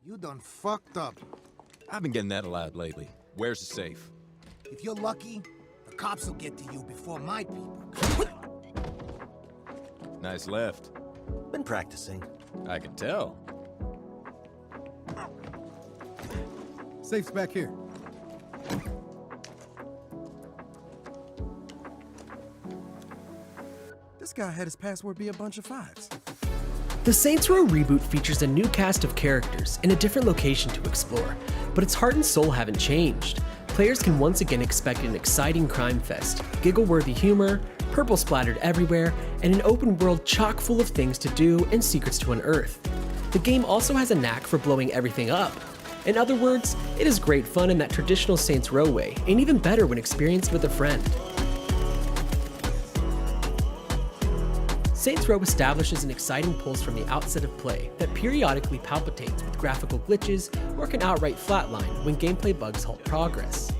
You done fucked up. I've been getting that a lot lately. Where's the safe? If you're lucky, the cops will get to you before my people. Nice left. Been practicing. I can tell. Safe's back here. This guy had his password be a bunch of 5s. The Saints Row reboot features a new cast of characters and a different location to explore, but its heart and soul haven't changed. Players can once again expect an exciting crime fest, giggle-worthy humor, purple splattered everywhere, and an open world chock full of things to do and secrets to unearth. The game also has a knack for blowing everything up. In other words, it is great fun in that traditional Saints Row way, and even better when experienced with a friend. Saints Row establishes an exciting pulse from the outset of play that periodically palpitates with graphical glitches or can outright flatline when gameplay bugs halt progress.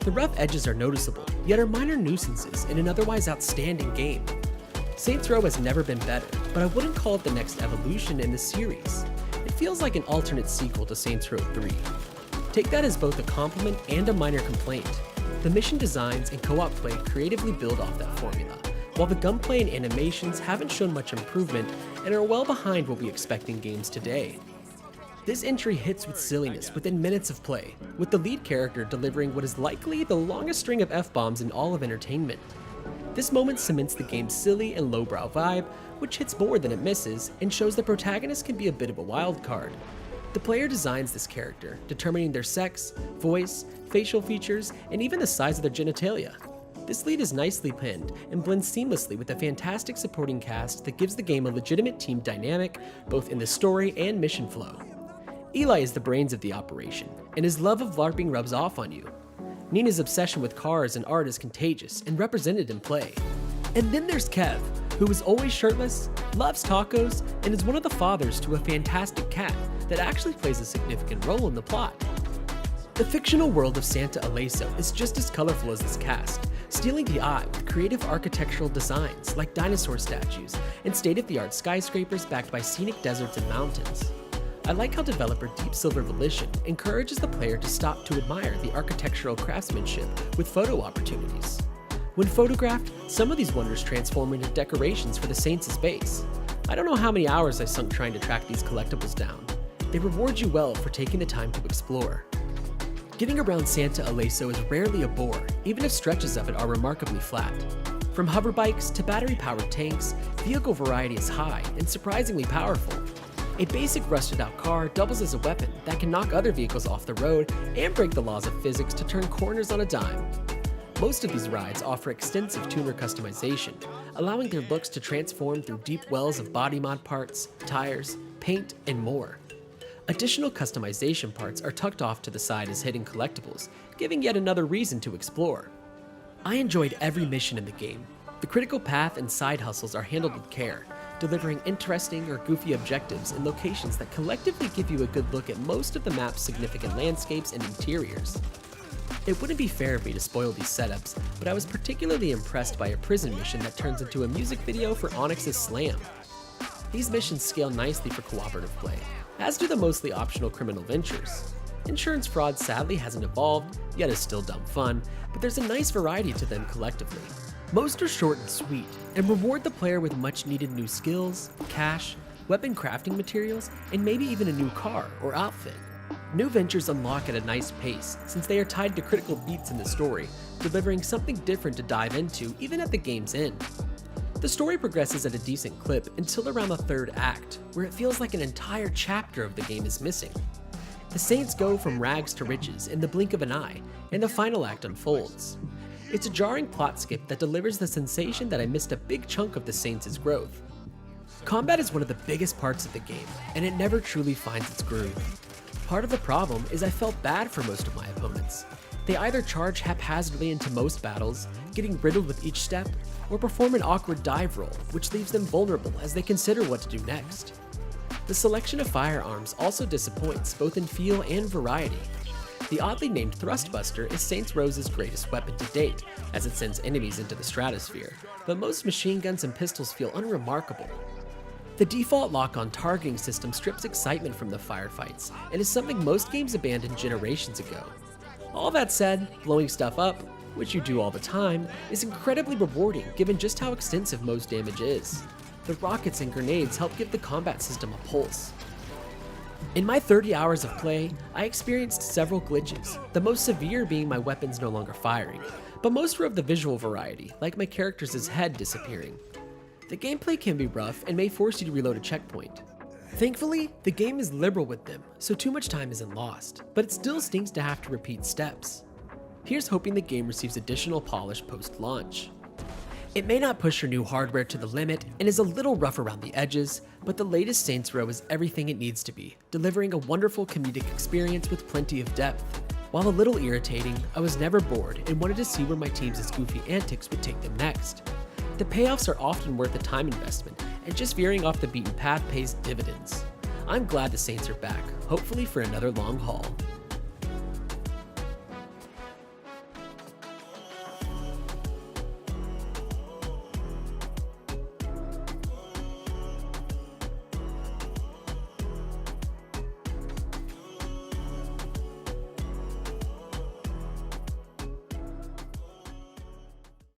The rough edges are noticeable, yet are minor nuisances in an otherwise outstanding game. Saints Row has never been better, but I wouldn't call it the next evolution in the series. It feels like an alternate sequel to Saints Row 3. Take that as both a compliment and a minor complaint. The mission designs and co-op play creatively build off that formula, while the gunplay and animations haven't shown much improvement and are well behind what we expect in games today. This entry hits with silliness within minutes of play, with the lead character delivering what is likely the longest string of F-bombs in all of entertainment. This moment cements the game's silly and lowbrow vibe, which hits more than it misses, and shows the protagonist can be a bit of a wild card. The player designs this character, determining their sex, voice, facial features, and even the size of their genitalia. This lead is nicely pinned and blends seamlessly with a fantastic supporting cast that gives the game a legitimate team dynamic, both in the story and mission flow. Eli is the brains of the operation, and his love of LARPing rubs off on you. Nina's obsession with cars and art is contagious and represented in play. And then there's Kev, who is always shirtless, loves tacos, and is one of the fathers to a fantastic cat that actually plays a significant role in the plot. The fictional world of Santa Aleso is just as colorful as this cast, stealing the eye with creative architectural designs like dinosaur statues and state-of-the-art skyscrapers backed by scenic deserts and mountains. I like how developer Deep Silver Volition encourages the player to stop to admire the architectural craftsmanship with photo opportunities. When photographed, some of these wonders transform into decorations for the Saints' base. I don't know how many hours I sunk trying to track these collectibles down. They reward you well for taking the time to explore. Getting around Santa Aleso is rarely a bore, even if stretches of it are remarkably flat. From hover bikes to battery-powered tanks, vehicle variety is high and surprisingly powerful. A basic rusted-out car doubles as a weapon that can knock other vehicles off the road and break the laws of physics to turn corners on a dime. Most of these rides offer extensive tuner customization, allowing their looks to transform through deep wells of body mod parts, tires, paint, and more. Additional customization parts are tucked off to the side as hidden collectibles, giving yet another reason to explore. I enjoyed every mission in the game. The critical path and side hustles are handled with care, delivering interesting or goofy objectives in locations that collectively give you a good look at most of the map's significant landscapes and interiors. It wouldn't be fair of me to spoil these setups, but I was particularly impressed by a prison mission that turns into a music video for Onyx's Slam. These missions scale nicely for cooperative play, as do the mostly optional criminal ventures. Insurance fraud sadly hasn't evolved, yet is still dumb fun, but there's a nice variety to them collectively. Most are short and sweet, and reward the player with much needed new skills, cash, weapon crafting materials, and maybe even a new car or outfit. New ventures unlock at a nice pace, since they are tied to critical beats in the story, delivering something different to dive into even at the game's end. The story progresses at a decent clip until around the third act, where it feels like an entire chapter of the game is missing. The Saints go from rags to riches in the blink of an eye, and the final act unfolds. It's a jarring plot skip that delivers the sensation that I missed a big chunk of the Saints' growth. Combat is one of the biggest parts of the game, and it never truly finds its groove. Part of the problem is I felt bad for most of my opponents. They either charge haphazardly into most battles, getting riddled with each step, or perform an awkward dive roll, which leaves them vulnerable as they consider what to do next. The selection of firearms also disappoints, both in feel and variety. The oddly named Thrustbuster is Saints Row's greatest weapon to date, as it sends enemies into the stratosphere, but most machine guns and pistols feel unremarkable. The default lock-on targeting system strips excitement from the firefights, and is something most games abandoned generations ago. All that said, blowing stuff up, which you do all the time, is incredibly rewarding given just how extensive most damage is. The rockets and grenades help give the combat system a pulse. In my 30 hours of play, I experienced several glitches, the most severe being my weapons no longer firing, but most were of the visual variety, like my character's head disappearing. The gameplay can be rough and may force you to reload a checkpoint. Thankfully, the game is liberal with them, so too much time isn't lost, but it still stinks to have to repeat steps. Here's hoping the game receives additional polish post-launch. It may not push your new hardware to the limit and is a little rough around the edges, but the latest Saints Row is everything it needs to be, delivering a wonderful comedic experience with plenty of depth. While a little irritating, I was never bored and wanted to see where my team's goofy antics would take them next. The payoffs are often worth the time investment, and just veering off the beaten path pays dividends. I'm glad the Saints are back, hopefully for another long haul.